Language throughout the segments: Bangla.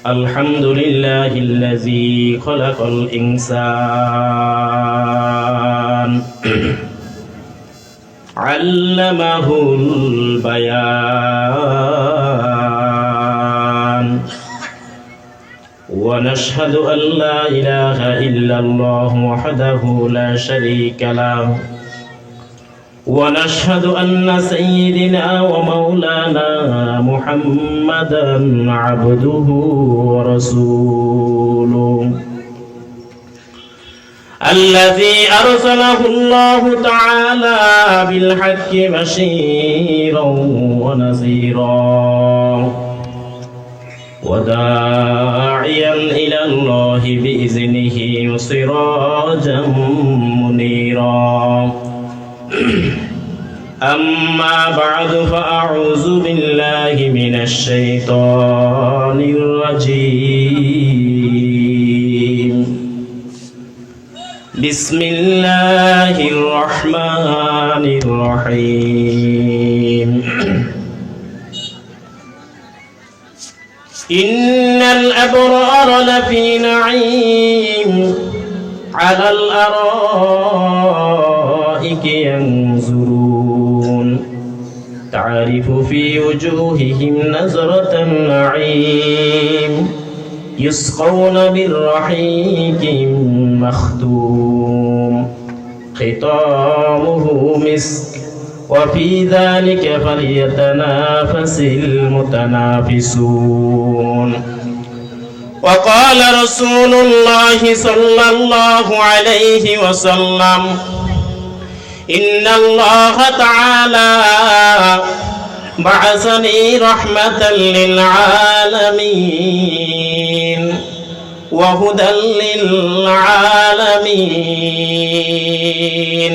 الحمد لله الذي خلق الإنسان علمه البيان ونشهد أن لا إله إلا الله وحده لا شريك له ونشهد أن سيدنا ومولانا محمدا عبده ورسوله الذي أرسله الله تعالى بالحق بشيرا ونذيرا وداعيا إلى الله بإذنه وسراجا منيرا أما بعد فأعوذ بالله من الشيطان الرجيم بسم الله الرحمن الرحيم إن الأبرار لفي نعيم على الأرائك ينظرون تعرف في وجوههم نظرة النعيم يسقون من رحيق مختوم ختامه مسك وفي ذلك فليتنافس المتنافسون وقال رسول الله صلى الله عليه وسلم إن الله تعالى بعثني رحمة للعالمين وهدى للعالمين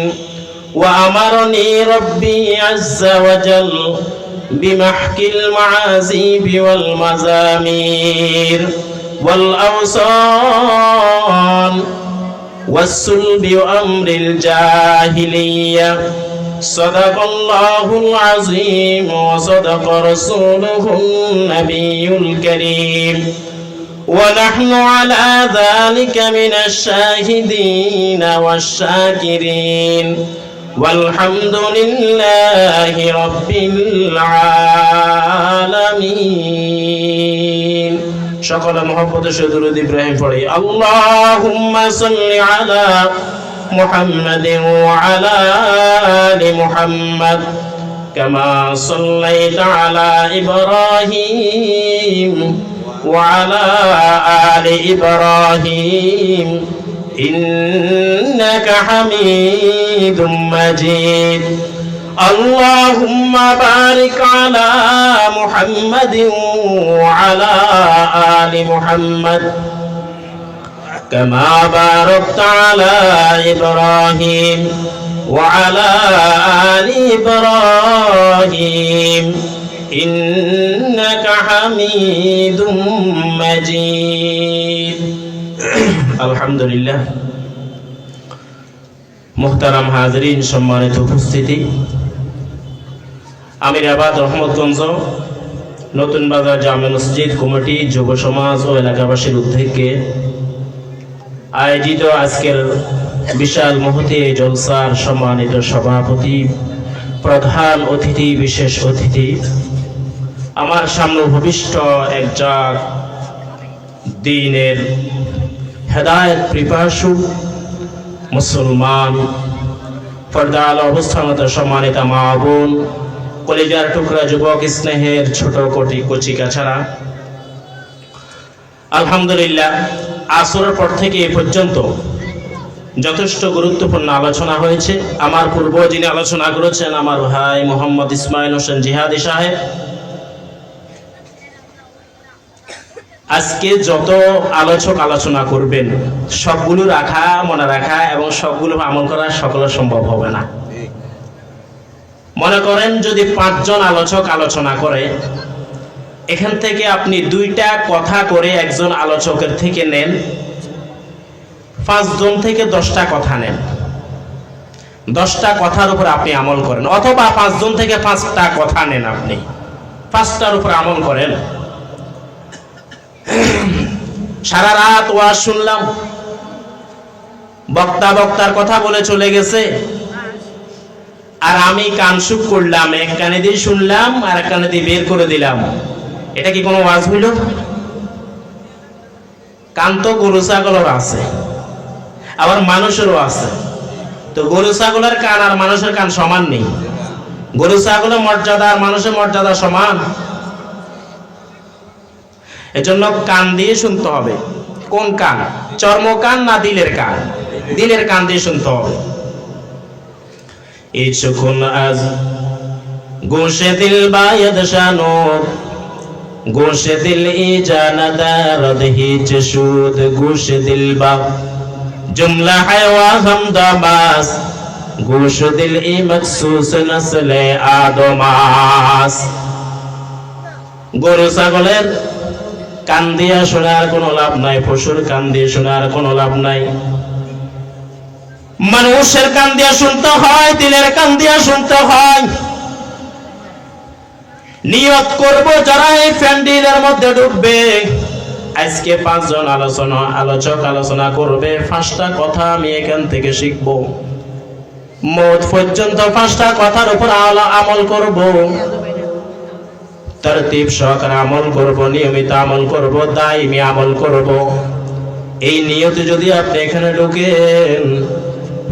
وأمرني ربي عز وجل بمحك المعازيب والمزامير والأوصان والسلب وأمر الجاهلية صدق الله العظيم وصدق رسوله النبي الكريم ونحن على ذلك من الشاهدين والشاكرين والحمد لله رب العالمين شكرا محبت شدرود إبراهيم فري اللهم صل على محمد وعلى آل محمد كما صليت على إبراهيم وعلى آل إبراهيم إنك حميد مجيد اللهم بارك على محمد وعلى آل محمد كما باركت على إبراهيم وعلى آل إبراهيم إنك حميد مجيد الحمد لله মুহতারাম হাজরিন সম্মানিত উপস্থিতি আমিরাবাদ রহমতগঞ্জ নতুন বাজার জামে মসজিদ কমিটি যুব সমাজ ও এলাকাবাসীর উদ্যোগে আয়োজিত আজকের বিশাল মহতী জলসার সম্মানিত সভাপতি প্রধান অতিথি বিশেষ অতিথি আমার সামনে ভবিষ্ঠ একজন দ্বীনের হেদায়েত পিপাসু মুসলমান পর্দার অবস্থানত সম্মানিত মা বোন কলিজার টুকরা যুবক স্নেহের ছোট কোটি কচিকাছাড়া আলহামদুলিল্লাহ আসরের পর থেকে এ পর্যন্ত যথেষ্ট গুরুত্বপূর্ণ আলোচনা হয়েছে আমার পূর্ব যিনি আলোচনা করেছেন আমার ভাই মোহাম্মদ ইসমাইল হোসেন জিহাদি সাহেব আজকে যত আলোচক আলোচনা করবেন সবগুলো রাখা মনে রাখা এবং সবগুলো আমল করা সকলের সম্ভব হবে না মনে করেন যদি 5 জন আলোচক আলোচনা করে এখান থেকে আপনি 2টা কথা করে একজন আলোচকের থেকে নেন 5 জন থেকে 10টা কথা নেন 10টা কথার উপর আপনি আমল করেন অথবা 5 জন থেকে 5টা কথা নেন আপনি 5টার উপর আমল করেন সারা রাত ওয়াজ শুনলাম, বক্তা বক্তার কথা বলে চলে গেছে, আর আমি কানসুক করলাম, এক কানে দিয়ে শুনলাম আর এক কানে দিয়ে বের করে দিলাম। এটা কি কোনো ওয়াজ হইল? কান তো গরু ছাগলের আছে, আবার মানুষেরও আছে। তো গরু ছাগলের কান আর মানুষের কান সমান নেই। গরু ছাগলের মর্যাদা আর মানুষের মর্যাদা সমান। এজন্য কান দিয়ে শুনতে হবে। কোন কান? চর্ম কান না দিলের কান? দিলের কান দিয়ে শুনতে হবে। ইচ্ছুকুন আজ গোশে দিল বায়দ শানুদ, গোশে দিল ই জানাদারদ হিচ সুদ, গোশে দিল বা জুমলা হায়ওয়া হামদামাস, গোশ দিল ই মখসুস নসলে আদমাস। গরু ছাগলের কান দিয়া শোনার কোনো লাভ নাই, পশুর কান দিয়ে শোনার কোনো লাভ নাই। মানুষের কান দিয়া শুনতে হয়, দিলের কান দিয়া শুনতে হয়। নিয়ত করব যারা এই প্যান্ডেলের মধ্যে ঢুকবে, আজকে 5 জন আলোচক আলোচনা করবে, 5টা কথা আমি এখান থেকে শিখব। মওত পর্যন্ত 5টা কথার উপর আমল করব, তরতিব সহকারে আমল করব, নিয়মিত আমল করব, দাইমি আমল করব। এই নিয়তে যদি আপনি এখানে ঢুকেন,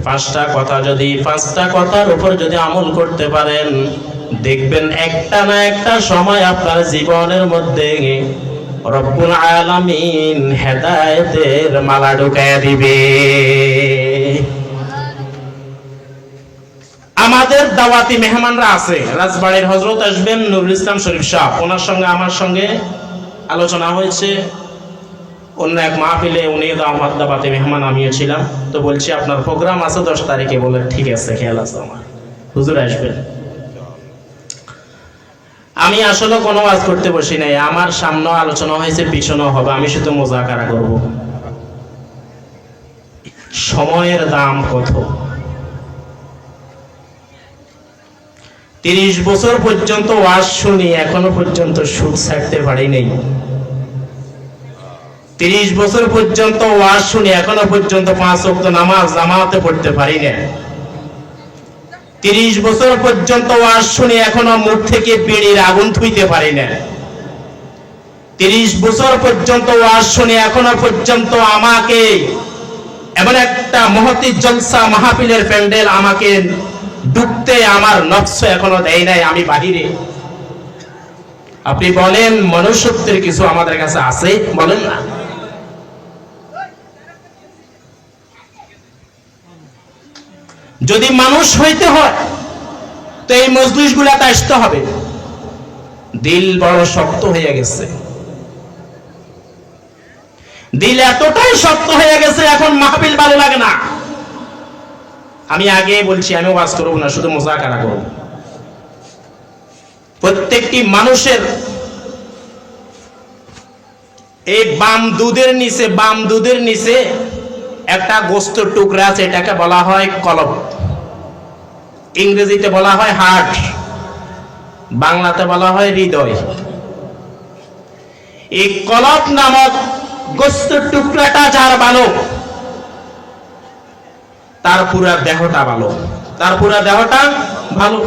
5টা কথার উপর যদি আমল করতে পারেন, দেখবেন একটা না একটা সময় আপনার জীবনের মধ্যে রব্বুল আলামিন হেদায়েতের মালা ঢুকায়া দিবে। আমাদের দাওয়াতি মেহমানরা আছে, রাজবাড়ির হযরত আসবেন নুরুল ইসলাম শরীফ সাহেব, ওনার সঙ্গে আমার সঙ্গে আলোচনা হয়েছে অন্য এক মাহফিলে। উনি দাওয়াতি মেহমান, আমিও ছিলাম। তো বলছি আপনার প্রোগ্রাম আছে 10 তারিখে। বলে ঠিক আছে, খেয়াল আছে আমার, হুজুর আসবেন। আমি আসলে কোনো ওয়াজ করতে বসি নাই, আমার সামনে আলোচনা হয়েছে, পিছনেও হবে, আমি শুধু মুযাকারা করব। সময়ের দাম কত? 30 বছর পর্যন্ত ওয়াজ শুনি, এখনো পর্যন্ত সুদ ছাড়তে পারি নাই। 30 বছর পর্যন্ত ওয়াজ শুনি, এখনো পর্যন্ত 5 ওয়াক্ত নামাজ জামাতে পড়তে পারি না। 30 বছর পর্যন্ত ওয়াজ শুনি, এখনো মুখ থেকে বিড়ির আগুন থুইতে পারি না। 30 বছর পর্যন্ত ওয়াজ শুনি, এখনো পর্যন্ত আমাকে এমন একটা মহতি জলসা মাহফিলের প্যান্ডেল আমাকে ঢুকতে আমার নফস এখনো দেয় নাই, আমি বাহিরে। আপনি বলেন মনুষ্যত্বের কিছু আমাদের কাছে আছে? বলেন না। যদি মানুষ হইতে হয় তো এই মজলিসগুলোতে আসতে হবে। দিল বড় শক্ত হয়ে গেছে, দিল এতটাই শক্ত হয়ে গেছে, এখন মাহফিল ভালো লাগে না। আমি আগে বলছি, আমি ওয়াজ করব না, শুধু মুযাকারা করব। প্রত্যেকটি মানুষের এই বাম দুধের নিচে একটা গোস্তের টুকরা আছে, এটাকে বলা হয় কলব। ইংরেজিতে বলা হয় হার্ট, বাংলাতে বলা হয় হৃদয়। এই কলব নামক গোস্তের টুকরাটা যার ভালো, তার পুরা দেহটা ভালো।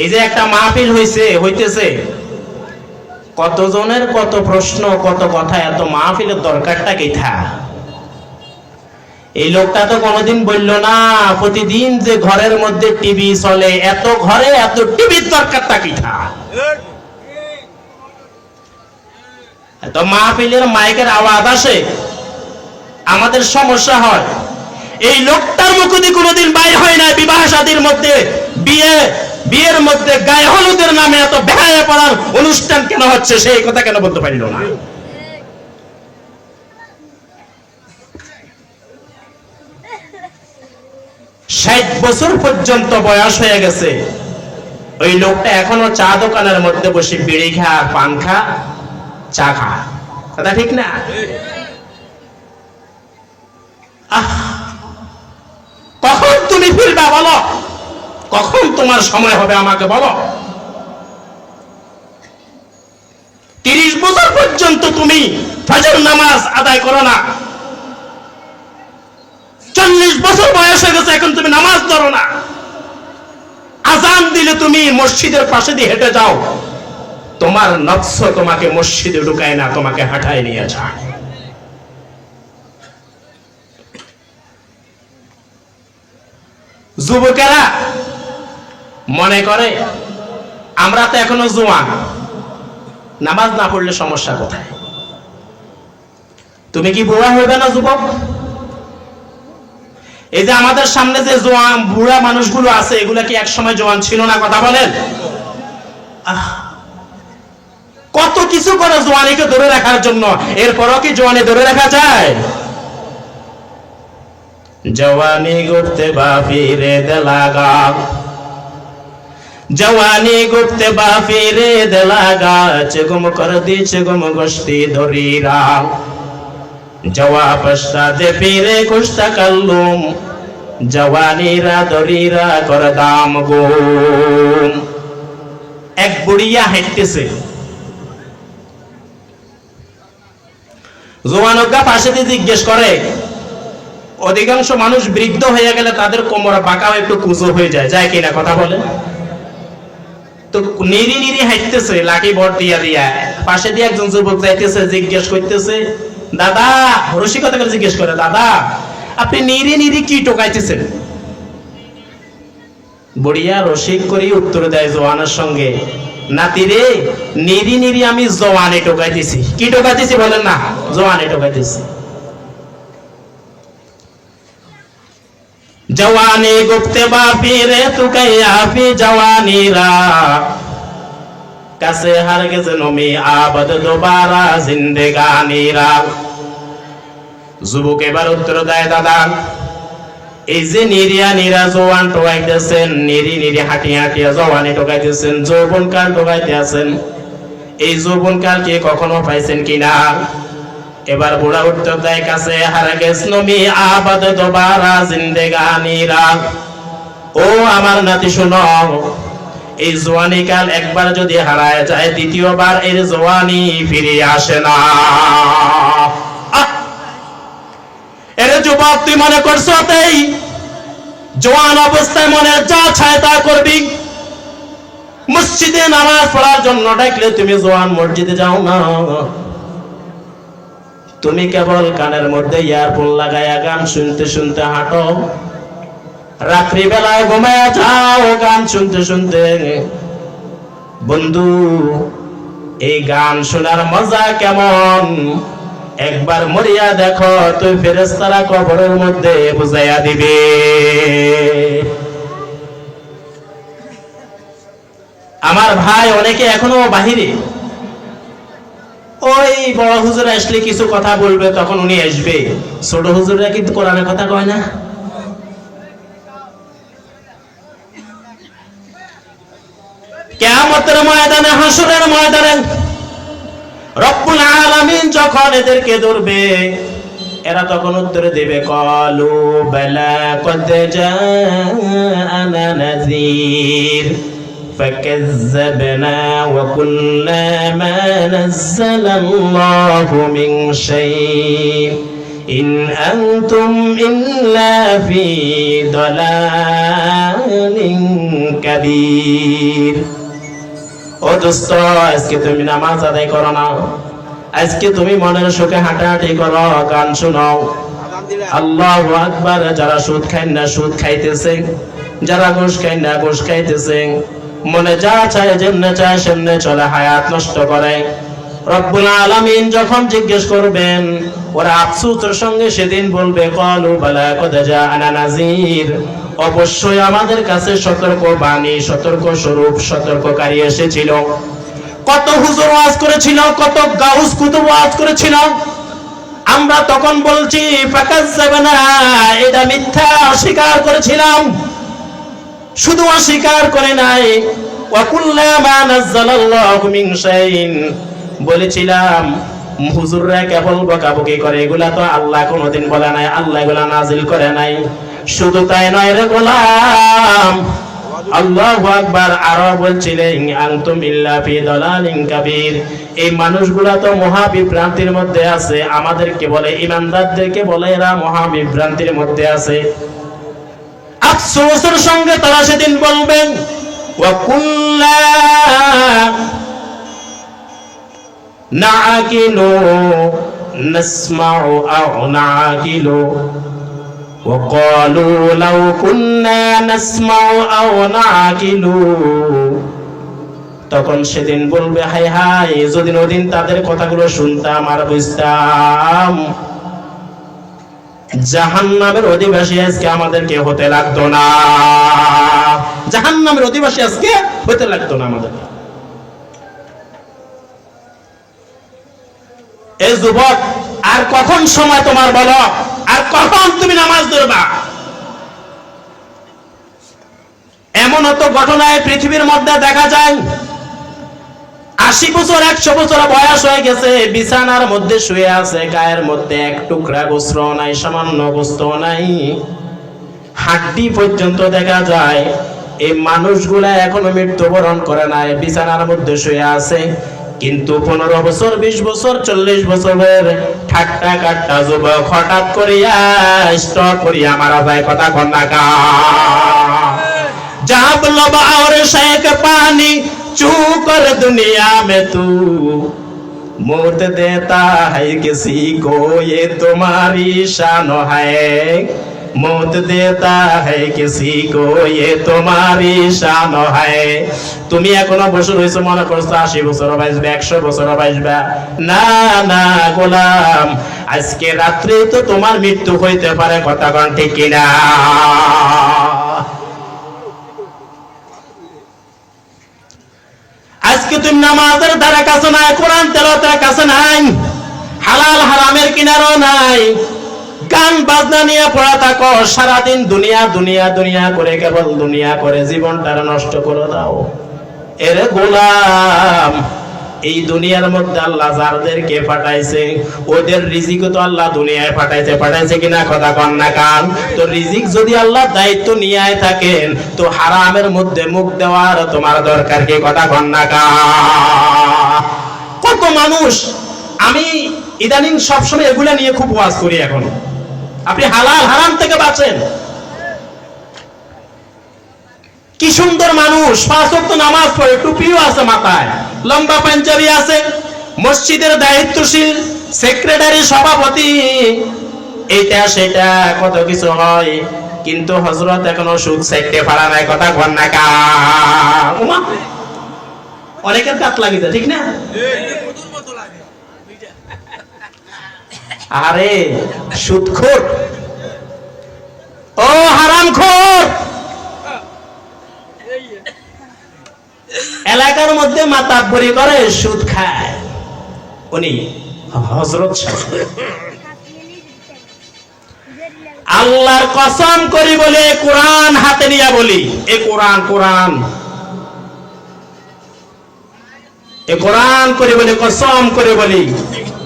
এই যে একটা মাহফিল হইতেছে, কতজনের কত প্রশ্ন, কত কথা, এত মাহফিলের দরকারটা কি থা? এই লোকটা তো কোনোদিন বললো না প্রতিদিন যে ঘরের মধ্যে টিভি চলে, এত ঘরে এত টিভির দরকারটা কি থা? এত মাহফিলের মাইকের আওয়াজ আসে, আমাদের সমস্যা হয়। এই লোকটার মুখ দিয়ে কোনোদিন বাইর হয় না বিবাহ শাদীর মধ্যে, বিয়ের মধ্যে গায়ে হলুদের নামে এত বেহায়া পড়ার অনুষ্ঠান কেন হচ্ছে, সেই কথা কেন বলতে পারিল না? 60 বছর পর্যন্ত বয়স হয়ে গেছে, ওই লোকটা এখনো চা দোকানের মধ্যে বসে বিড়ি খা, পান খা, চা খা। কথা ঠিক না? কখন তুমি ফিরবা বলো? কখন তোমার সময় হবে আমাকে বলো? 30 বছর পর্যন্ত পর্যন্ত তুমি ফজর নামাজ আদায় করো না। 40 বছর বয়স হয়ে গেছে, এখন তুমি নামাজ ধরো না। আজান দিলে তুমি মসজিদের পাশে দিয়ে হেঁটে যাও, তোমার নফস তোমাকে মসজিদে ঢুকায় না, তোমাকে হাঁটায় নিয়ে যায়। যুবকেরা মনে করে আমরা তো এখনো জোয়ান, নামাজ না পড়লে সমস্যা কোথায়? তুমি কি বুড়া হইবে না যুবক? এই যে আমাদের সামনে যে জোয়ান বুড়া মানুষগুলো আছে, এগুলা কি একসময় জোয়ান ছিল না? কথা বলেন। কত কিছু করে জোয়ানিকে ধরে রাখার জন্য, এরপরও কি জোয়ানি ধরে রাখা যায়? जवानी गुप्त बाफिरे दलागा, जवानी गुप्त बाफिरे दलागा, चगुम कर दी चगुम गोश्ती धरीरा, जवा पश्चा दे पीरे कुश्ता कल्लुम, जवानी रा धरीरा कर दाम गुम। एक बुढ़िया हाइटतेছে, জওয়ানরা পাশে দিয়ে জিজ্ঞেস করে, অধিকাংশ মানুষ বৃদ্ধ হয়ে গেলে তাদের কোমর বাঁকা একটু কুঁজো হয়ে যায়, যায় কিনা? কথা বলে। তো নিরি নিরি হাঁটতেছে লাঠি ভর দিয়া দিয়া, পাশে দিয়ে একজন যুবক যাইতেছে, জিজ্ঞেস করতেছে, দাদা, রসিকতা করে জিজ্ঞেস করে, দাদা আপনি নিরি নিরি কি টোকাইতেছেন? বুড়িয়া রসিক করে উত্তর দেয় জওয়ানের সঙ্গে, নাতি রে, নিরি নিরি আমি জওয়ানে টোকাইতেছি। কি টোকাইতেছি বলেন না? জওয়ানে টোকাইতেছি। जवानी गुप्त बापी रे तू कयाफी जवानी रा, कसे हरगिज नमी आबद दोबारा जिंदगानी रा। যুবক এবার উত্তর দেয়, দাদা এই যে নিরিয়া নিরা জওয়ান টোকাইতেছেন, নিরি নিরি হাঁটিয়া হাঁটিয়া জওয়ানি টোকাইতেছেন, যৌবন কাল টোকাইতে আছেন, এই যৌবন কাল কি কখনো পাইছেন কিনা? এবার বুড়া উত্তর দেয়, কাছে হারগিজ নমি আবাদ দোবারা জিন্দেগানি রা। ও আমার নাতি শোনো, এই জওয়ানি কাল একবার যদি হারায় যায়, দ্বিতীয়বার এর জওয়ানি ফিরে আসে না। এর যুবক তুই মনে করছো তাই জওয়ান অবস্থায় মনে যা চায় তা করবি? মসজিদে নামাজ পড়ার জন্য ডাকলে তুমি জওয়ান মসজিদে যাও না, তুমি কেবল কানের মধ্যে ইয়ারফোন লাগায়া গান শুনতে শুনতে হাঁটো, রাত্রি বেলায় ঘুমায় যাও গান শুনতে শুনতে। বন্ধু, এই গান শোনার মজা কেমন একবার মরিয়া দেখো, তুই ফেরেশতারা কবরের মধ্যে বুঝাইয়া দিবে। আমার ভাই অনেকে এখনো বাহিরে, ওই বড় হুজুর আসলে কিছু কথা বলবে তখন উনি আসবে, ছোট হুজুররা কিন্তু কোরআনের কথা কয় না। কিয়ামতের ময়দানে, হাসরের ময়দানে রব্বুল আলামিন যখন এদেরকে ধরবে, এরা তখন উত্তর দেবে, ক্বালু বালা ক্বাদ জাআনা নাযীর فكذبنا وقلنا ما نزل الله من شيء إن أنتم إلا في ضلال كبير। ও দোস্ত, আজকে তুমি নামাজ আদায় করো না, আজকে তুমি মনের সুখে হাঁটাহাঁটি করো, গান শোনাও, আল্লাহু আকবার। যারা সুদ খায় না সুদ খাইতেছে, যারা ঘুষ খায় না ঘুষ খাইতেছে, মনে যা চায় যেমনে চায় সেমনে চলে, হায়াত নষ্ট করে। রব্বুল আলামিন যখন জিজ্ঞেস করবেন, ওরা আফসোসের সঙ্গে সেদিন বলবে, ক্বালু বালা ক্বাদ জাআনা নাযীর, অবশ্যই আমাদের কাছে সতর্ক বাণী, সতর্ক স্বরূপ, সতর্ককারী এসেছিল। কত হুজুর ওয়াজ করেছিল, কত গাউস কুতুব ওয়াজ করেছিল, আমরা তখন বলছি ফাকাজ্জাবনা, এটা মিথ্যা, অস্বীকার করেছিলাম। শুধু অস্বীকার করে নাই, ওয়া কুল্লা মা নাযালাল্লাহু মিন শাইইন, বলেছিলাম হুজুররা কেবল বকাবকি করে, এগুলা তো আল্লাহ কোনোদিন বলে নাই, আল্লাহ এগুলা নাজিল করে নাই। শুধু তাই নয় রে গোলাম, আল্লাহু আকবার। আরো বলছিলেন আনতুম ইল্লা ফি দালালিন কাবীর, এই মানুষগুলা তো মহা বিভ্রান্তির মধ্যে আছে। আমাদেরকে বলে, ইমানদারদেরকে বলে এরা মহা বিভ্রান্তির মধ্যে আছে। আফসোসের সঙ্গে তারা সেদিন বলবেন ওয়া কুল্লা নাআকিলু নাসমাউ আও নাআকিলু ওয়া ক্বালু লাউ কুন্না নাসমাউ আও নাআকিলু। তখন সেদিন বলবে হায় হায়, যদি ওদিন তাদের কথাগুলো শুনতাম আর বুঝতাম, জাহান্নামের অধিবাসী আজকে আমাদেরকে হতে লাগতো না। জাহান্নামের অধিবাসী আজকে হতে লাগতো না আমাদের। এই যুবক, আর কখন সময় তোমার বলো? আর কখন তুমি নামাজ ধরবা? এমন তো ঘটনায় পৃথিবীর মধ্যে দেখা যায়, 80 বছর 100 বছর বয়স হয়ে গেছে, বিছানার মধ্যে শুয়ে আছে, গায়ের মধ্যে এক টুকরা গোস্ত নাই, সামান্য গোস্ত নাই, হাড্ডি পর্যন্ত দেখা যায়। এই মানুষগুলা এখনো মৃত্যুবরণ করে নাই, বিছানার মধ্যে শুয়ে আছে। কিন্তু 15 বছর 20 বছর 40 বছরের ঠাট্টা কাট্টা যুবক হঠাৎ করিয়া স্ট্রোক করিয়া মারা যায়। কথা কন্যা কা जब लब और शेख पानी चू कर दुनिया में तू मौत देता है किसी को, ये तुम्हारी शान है। मौत देता है किसी को, ये तुम्हारी शान है। তুমি এখনো বছর হইছো, মনে করছো 80 বছর বাঁচবে, 100 বছর বাঁচবে। না না গোলাম, আজকে রাত্রে তো তোমার মৃত্যু হইতে পারে। কথা কোন ঠিক কিনা? আজকে তুমি নামাজের ধারে কাছে নাই, কোরআন তেলাওয়াতের কাছে নাই, হালাল হারামের কিনারও নাই, গান বাজনা নিয়ে পড়া থাকো, সারাদিন দুনিয়া দুনিয়া দুনিয়া করে, কেবল দুনিয়া করে জীবনটা নষ্ট করে দাও। এরে গোলাম, এই দুনিয়ার মধ্যে আল্লাহ যাদেরকে পাঠাইছে ওদের রিজিক তো আল্লাহ দুনিয়ায় পাঠাইছে কিনা? কথা কন না কান। তো রিজিক যদি আল্লাহ দায়িত্ব নিয়ে থাকেন, তো হারামের মধ্যে মুখ দেওয়ার তোমার দরকার কি? কথা কন না কান। কত মানুষ, আমি ইদানিং সবসময় এগুলা নিয়ে খুব ওয়াজ করি। এখন আপনি হালাল হারাম থেকে বাঁচেন। কি সুন্দর মানুষ, 5 ওয়াক্ত নামাজ পড়ে, টুপিও আছে মাথায়, লম্বা পাঞ্জাবি আছে, মসজিদের দায়িত্বশীল, সেক্রেটারি, সভাপতি, এটা সেটা কত কিছু হয়, কিন্তু হযরত এখনো সুদ চাইতে পারা নাই। কথা কন না কা? অনেকের কাট লাগে যায়, ঠিক না? আরে সুদখোর, ও হারামখোর, এলাকার মধ্যে মাতাব্বরি করে, সুদ খায়। উনি হযরত সাহেব, আল্লাহর কসম করি বলে কোরআন হাতে নিয়ে বলি, এ কোরআন কোরআন এ কোরআন করে বলে, কসম করে বলি,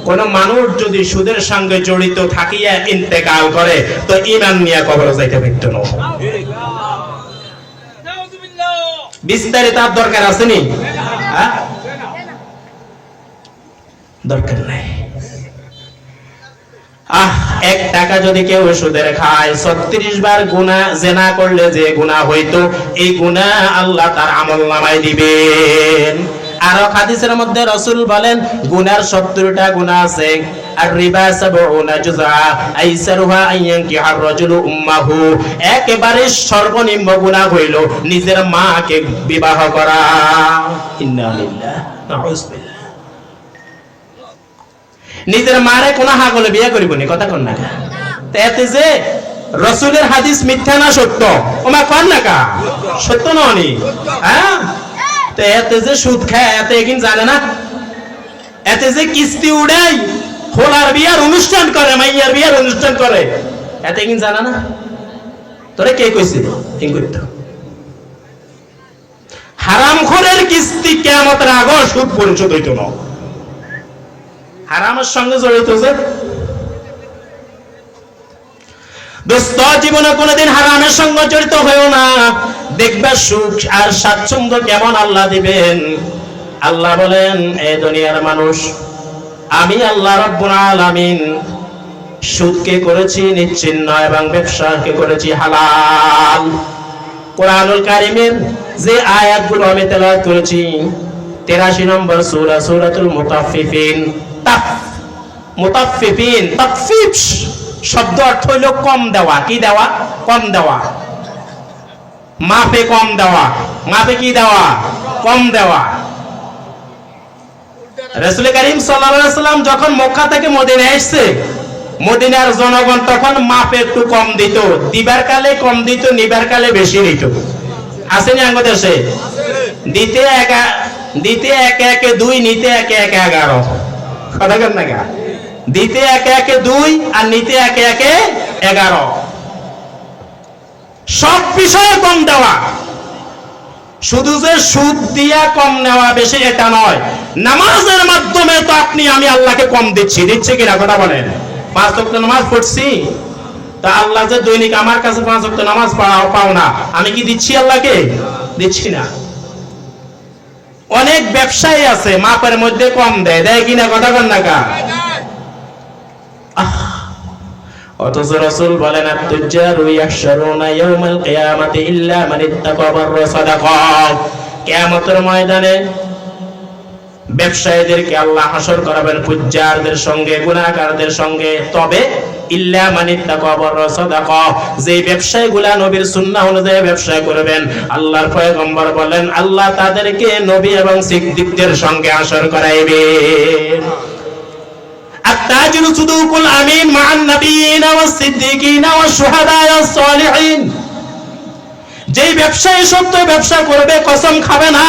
কোন মানুষ যদি সুদের সঙ্গে জড়িত থাকিয়া ইন্তেকাল করে, তো ঈমান নিয়ে কবরে যাইতে পারত না। বিস্তারিত আর দরকার আছে নি? দরকার নাই। 1 টাকা যদি কেউ সুদের খায়, 36 বার গুনাহ, জিনা করলে যে গুনাহ হইতো, এই গুনাহ আল্লাহ তার আমলনামায় দিবেন। আর হাদিসের মধ্যে রাসূল বলেন, গুনার 70টা গুনাহ আছে। আর রিবা 70 জুযা, আইসারুহা আইয়ানকি আর রাজুলু উম্মাহু, একেবারে সর্বনিম্ন গুনাহ হইল নিজের মাকে বিবাহ করা। ইন্না লিল্লাহ নাউযুবিল্লাহ। নিজের মারে কোন হাগলে বিয়ে করিবনি। কথা কোন না? এতে যে রাসূলের হাদিস মিথ্যা না সত্য? ওমা কোন না কা? সত্য ননি? হ্যাঁ, তো এতে যে সুদ খায়, এতে কিন জানে না? এতে যে কিস্তি উড়াই, হোলার বিয়ার অনুষ্ঠান করে, মাইয়ার বিয়ার অনুষ্ঠান করে, এতে কিন জানা না? তোরে কে কইছে এই করতে? হারামখোরের কিস্তি কিয়ামতের আগে সুদ পরিশোধ হইতো না। হারামের সঙ্গে জড়িত যে দোস্ত, জীবনে কোনোদিন হারামের সঙ্গে জড়িত হয়েও না, দেখবে সুখ আর স্বাচ্ছন্দ্য কেমন আল্লাহ দিবেন। আল্লাহ বলেন, এ দুনিয়ার মানুষ, আমি আল্লাহ রাব্বুল আলামিন সুদকে করেছি নিশ্চিহ্ন এবং ব্যবসাকে করেছি হালাল। কোরআনুল কারীমের যে আয়াতগুলো আমি তেলাওয়াত করেছি, 83 নম্বর সূরা, সূরাতুল মুতাফফিফিন। মুতাফফিফিন, তাফফিফ শব্দ অর্থ হইল কম দেওয়া। কি দেওয়া? কম দেওয়া। মাপে কম দেওয়া। মাপে কি দেওয়া? কম দেওয়া। রাসূল করিম সাল্লাল্লাহু আলাইহি ওয়াসাল্লাম যখন মক্কা থেকে মদিনায় আসছে, মদিনার জনগণ তখন মাপে একটু কম দিত, দিবার কালে কম দিত, নিবার কালে বেশি নিত। আসেনি আঙ্গ দেশে? দিতে একে একে 2, নিতে একে একে 11। কথা কেন না? দিতে একে একে 2 আর নিতে একে একে 11। সব বিষয়ে কম দেওয়া। শুধু যে সুদ দিয়া কম নেওয়া বেশি এটা নয়, নামাজের মাধ্যমে তো আপনি আমি আল্লাহকে কম দিচ্ছি। দিচ্ছে কিনা কথা বলেন? 5 ওয়াক্ত নামাজ পড়ছি, তা আল্লাহ যে দৈনিক আমার কাছে 5 ওয়াক্ত নামাজ পাও না, আমি কি দিচ্ছি আল্লাহকে? দিচ্ছি না। অনেক ব্যবসায়ী আছে মাপের মধ্যে কম দেয়, দেয় কিনা কথা বলেন না কা? অথচ রাসূল বলেন, আত-তুজ্জারু ইয়াহশারুনা ইয়াওমাল কিয়ামাতি ইল্লা মান ইত্তাকা ওয়া সাদাকা। কিয়ামতের ময়দানে ব্যবসায়ীদেরকে আল্লাহ হাসর করাবেন ফুজ্জারদের সঙ্গে, গুনাহগারদের সঙ্গে। তবে ইল্লা মান ইত্তাকা ওয়া সাদাকা, যে ব্যবসায়ীগুলা নবীর সুন্নাহ অনুযায়ী ব্যবসা করবেন, আল্লাহর পয়গম্বর বলেন আল্লাহ তাদেরকে নবী এবং সিদ্দিকদের সঙ্গে হাসর করাইবেন। التاجر صدوق الأمين مع النبيين والصديقين والشهداء والصالحين। যেই ব্যবসায়ী সত্য ব্যবসা করবে, কসম খাবে না,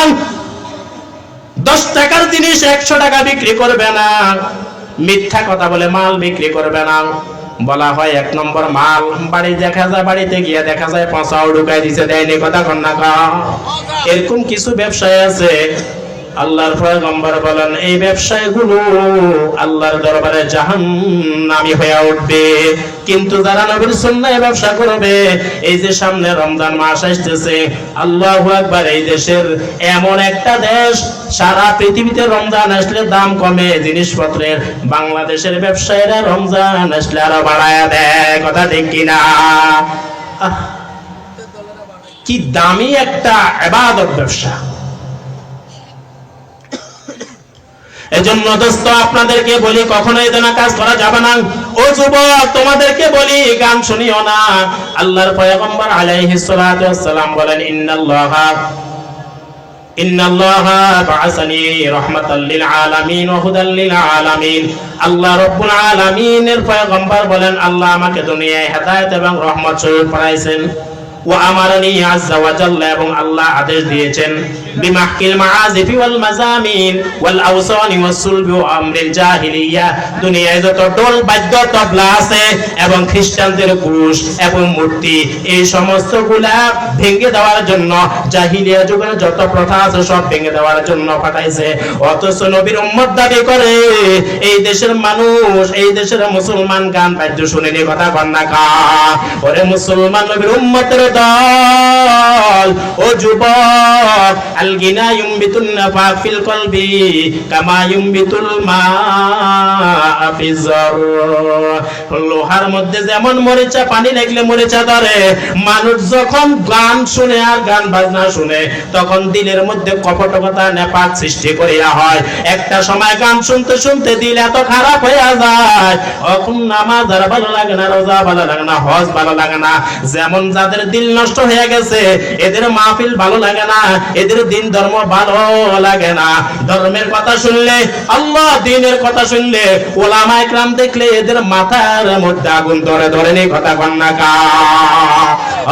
10 টাকার জিনিস 100 টাকা বিক্রি করবে না, মিথ্যা কথা বলে মাল বিক্রি করবে না। বলা হয় 1 নম্বর মাল, বাড়ি দেখা যায়, বাড়িতে গিয়ে দেখা যায় পচাও ঢুকাই দিছে, দেয়নি কথা কন না কা? এরকম কিছু ব্যবসায়ী আছে, আল্লাহর পয়গম্বর বলেন এই ব্যবসায়ীগুলো আল্লাহর দরবারে জাহান্নামী হয়ে উঠবে। কিন্তু যারা নবীর সুন্নাহে ব্যবসা করবে, এই যে সামনে রমজান মাস আসতেছে, আল্লাহু আকবার, এই দেশের এমন একটা দেশ, সারা পৃথিবীতে রমজান আসলে দাম কমে জিনিসপত্রের, বাংলাদেশের ব্যবসায়ীরা রমজান আসলে আরো বাড়ায়া দেয়। কথা ঠিক কিনা? কি দামি একটা ইবাদত ব্যবসা। এজন্য দোস্ত, আপনাদেরকে বলি কখনো এই ধরনের কাজ করা যাবে না। ও যুবক, তোমাদেরকে বলি গান শুনিও না। আল্লাহর পয়গম্বর আলাইহিস সালাতু ওয়াস সালাম বলেন, ইন্নাল্লাহা বা'আসানি রাহমাতাল লিল আলামিন ওয়া হুদাল লিল আলামিন। আল্লাহ রাব্বুল আলামিনের পয়গম্বর বলেন আল্লাহ আমাকে দুনিয়ায় হেদায়েত এবং রহমত স্বরূপ পাঠাইছেন। ওয়া আমারানি আযজা ওয়া জাল্লা, এবং আল্লাহ আদেশ দিয়েছেন বিমাহকিল মাআজিফি ওয়াল মাজামিন ওয়াল আওসানি ওয়াস সুলবি ওয়া আমরিল জাহিলিয়া। দুনিয়ায় যত ঢোল বাদ্য তবলা আছে এবং খ্রিস্টানদের ক্রুশ এবং মূর্তি, এই সমস্তগুলা ভেঙে দেওয়ার জন্য, জাহিলিয়া যুগের যত প্রথা আছে সব ভেঙে দেওয়ার জন্য পাঠাইছে। অথচ নবীর উম্মত দাবি করে এই দেশের মানুষ, এই দেশের মুসলমান গান বাদ্য শুনেনি। কথা কন না কা? ওরে মুসলমান নবীর উম্মতের দল, ও যুবক, আল গিনা ইউমবিতুন নাফা ফিল কলবি কামা ইউমবিতুল মা ফিজ জার। লোহার মধ্যে যেমন মরিচা, পানি লাগলে মরিচা ধরে, মানুষ যখন গান শুনে আর গান বাজনা শুনে, তখন দিলের মধ্যে কপটকতা, নেপাত সৃষ্টি করিয়া হয়। একটা সময় গান শুনতে শুনতে দিল এত খারাপ হয়ে যায়, এখন নামাজ আর ভালো লাগে না, রোজা ভালো লাগে না, হজ ভালো লাগে না। যেমন যাদের দিল নষ্ট হয়ে গেছে, এদের মাহফিল ভালো লাগে না, এদের দিন ধর্ম ভালো লাগে না। ধর্মের কথা শুনলে, আল্লাহ দ্বীনের কথা শুনলে, ওলামা ইকরাম দেখলে এদের মাথার মধ্যে আগুন ধরে ধরে নেই। কথা কন না কা?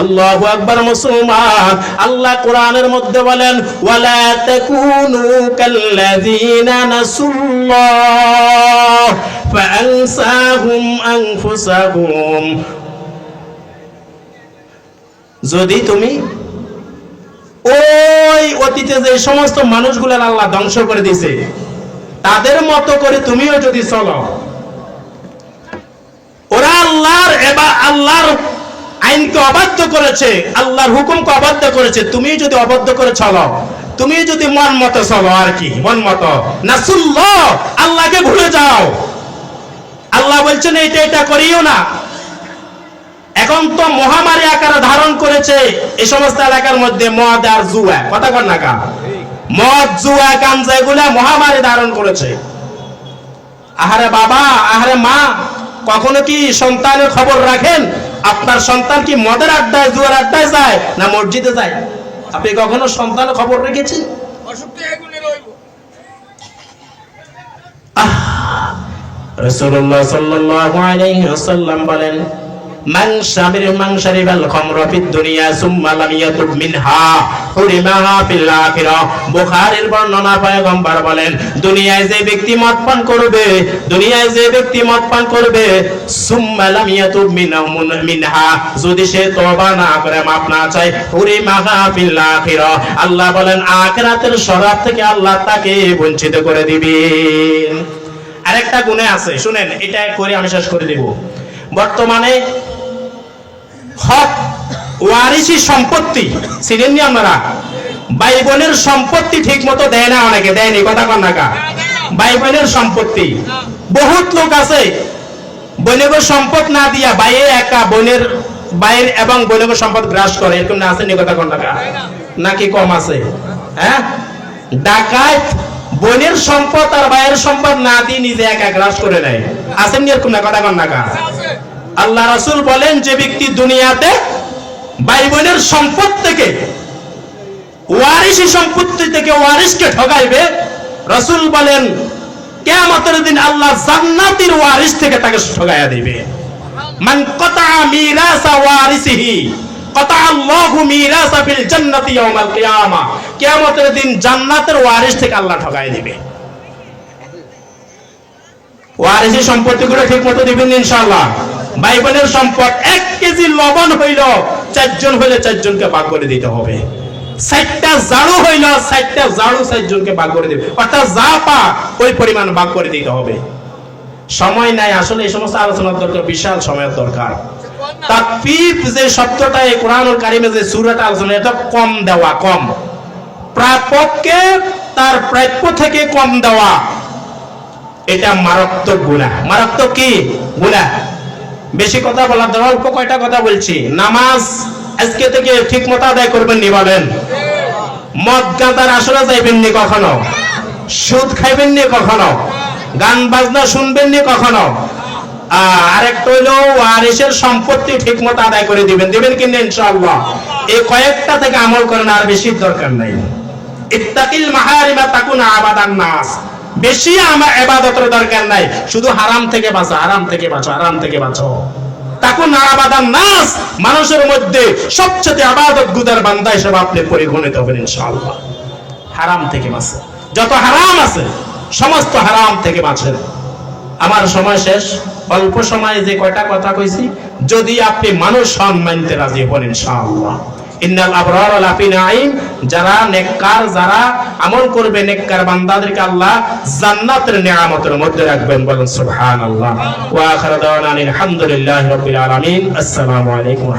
আল্লাহু আকবার। মুসলমান, আল্লাহ কোরআনের মধ্যে বলেন ওয়ালা তাকুনু কাল্লাযীনা নাসুল্লাহ ফাআনসাহুম আনফুসাহুম। যদি তুমি ওই অতীতে যে সমস্ত মানুষগুলোর আল্লাহ ধ্বংস করে দিয়েছে, তাদের মতো করে তুমিও যদি চলো, ওরা আল্লাহর আইনকে অবাধ্য করেছে, আল্লাহর হুকুমকে অবাধ্য করেছে, তুমি যদি অবাধ্য করে চলো, তুমি যদি মন মতো চলো, আর কি মন মতো নাসুল্লাহ, আল্লাহকে ভুলে যাও। আল্লাহ বলছেন এটা এটা করিও না। এখন তো মহামারী আকার ধারণ করেছে এই সমস্ত এলাকার মধ্যে মদ আর জুয়া, কথা কর না কা, মদ জুয়া গাঞ্জা এগুলা মহামারী ধারণ করেছে। আহারে বাবা, আহারে মা, কখনো কি সন্তানের খবর রাখেন? আপনার সন্তান কি মদের আড্ডায় জুয়ার আড্ডায় যায় না মসজিদে যায়? আপনি কখনো সন্তানের খবর রেখেছেন? রাসূলুল্লাহ সাল্লাল্লাহু আলাইহি ওয়াসাল্লাম বলেন, মান শারিবাল খামরা ফিদ দুনিয়া সুম্মা লাম ইয়াতুব মিনহা হুরিমাহা ফিল আখিরাহ। বুখারীর বর্ণনা, পয়গম্বর বলেন, দুনিয়ায় যে ব্যক্তি মদ পান করবে, দুনিয়ায় যে ব্যক্তি মদ পান করবে, সুম্মা লাম ইয়াতুব মিনহা, যদি সে তওবা না করে, মাফ না চায়, হুরিমাহা ফিল আখিরাহ, আল্লাহ বলেন আখিরাতের শরাব থেকে আল্লাহ তাকে বঞ্চিত করে দিবেন। আরেকটা গুনাহ আছে, শুনেন, এটা করে আমি শেষ করে দেব। বর্তমানে হক ওয়ারিসি সম্পত্তি ছিলেননি আপনারা, ভাই বোনের সম্পত্তি ঠিক মতো দেয় না, অনেকে দেয়নি, কথা কন না কা, ভাই বোনের সম্পত্তি। বহুত লোক আছে বোনের সম্পদ না দিয়া ভাইয়ের একা বোনের ভাইয়ের এবং বোনের সম্পদ গ্রাস করে, এরকম না আসেনি, কথা কন না কা, নাকি কম আছে? হ্যাঁ, ডাকাত বোনের সম্পদ আর ভাইয়ের সম্পদ না দিয়ে নিজে একা গ্রাস করে নেয়, আসেননি এরকম না, কথা কন না কা। আল্লাহ রাসূল বলেন, যে ব্যক্তি দুনিয়াতে ভাই বোনের সম্পদ থেকে, ওয়ারিসি সম্পত্তি থেকে ওয়ারিসকে ঠকাইবে, রাসূল বলেন কিয়ামতের দিন আল্লাহ জান্নাতের ওয়ারিস থেকে তাকে ঠকাইয়া দিবে। মান কাতা মিরাসা ওয়ারিসিহি কাতা আল্লাহু মিরাসা ফিল জান্নাতি ইয়াউমাল কিয়ামা, কিয়ামতের দিন জান্নাতের ওয়ারিস থেকে আল্লাহ ঠকাইয়া দিবে। ওয়ারিসি সম্পত্তিগুলো ঠিক মতো দিবেন ইনশাআল্লাহ। ভাই বোনের সম্পদ 1 কেজি লবণ হইল, 4 জন হইলে 4 জনকে ভাগ করে দিতে হবে। 60টা ঝাড়ু হইল, 60টা ঝাড়ু 4 জনকে ভাগ করে দিবে, অর্থাৎ যা পা ওই পরিমাণ ভাগ করে দিতে হবে। সময় নাই আসলে এই সমস্ত আলোচনার দরকার, বিশাল সময়ের দরকার। তাকফীর যে শব্দটা এই কোরআনুল কারীমে যে সূরাটা আলোচনা, এটা কম দেওয়া, কম, প্রাপককে তার প্রাপ্য থেকে কম দেওয়া, এটা মারাত্মক গুনাহ। মারাত্মক কি গুনাহ? বেশি কথা বলার দরকার, অল্প কয়টা কথা বলছি। নামাজ আজকে থেকে ঠিক মতো আদায় করবেন নি, বলেন। মদ গাঁজার আসরে যাইবেন নি কখনো, সুদ খাইবেন নি কখনো, গান বাজনা শুনবেন নি কখনো। আরেকটা হইলো ওয়ারিসের সম্পত্তি ঠিক মতো আদায় করে দিবেন, দিবেন কিনা ইনশাআল্লাহ। এই কয়েকটা থেকে আমল করেন, আর বেশি দরকার নাই। ইত্তাকিল মাহারিমা তাকুনা আবাদান নাস, বেশি আমার ইবাদতের দরকার নাই, শুধু হারাম থেকে বাঁচো, হারাম থেকে বাঁচো, হারাম থেকে বাঁচো। তাকুনা আবাদান নাস, মানুষের মধ্যে সবচেয়ে ইবাদত গুজার বান্দা হিসেবে আপনি পরিগণিত হবেন ইনশাআল্লাহ। হারাম থেকে বাঁচেন, যত হারাম আছে সমস্ত হারাম থেকে বাঁচেন। আমার সময় শেষ, অল্প সময়ে যে কয়টা কথা কইছি, যদি আপনি মানুষ হন মানতে রাজি হন ইনশাআল্লাহ। ইন্নাল আবরার লাফি নাঈম, যারা নেককার, যারা আমল করবে, নেককার বান্দাদেরকে আল্লাহ জান্নাতের নিয়ামতের মধ্যে রাখবেন, বলেন সুবহানাল্লাহ। ওয়া আখিরু দাওয়ানা আলহামদুলিল্লাহি রাব্বিল আলামিন। আসসালামু আলাইকুম।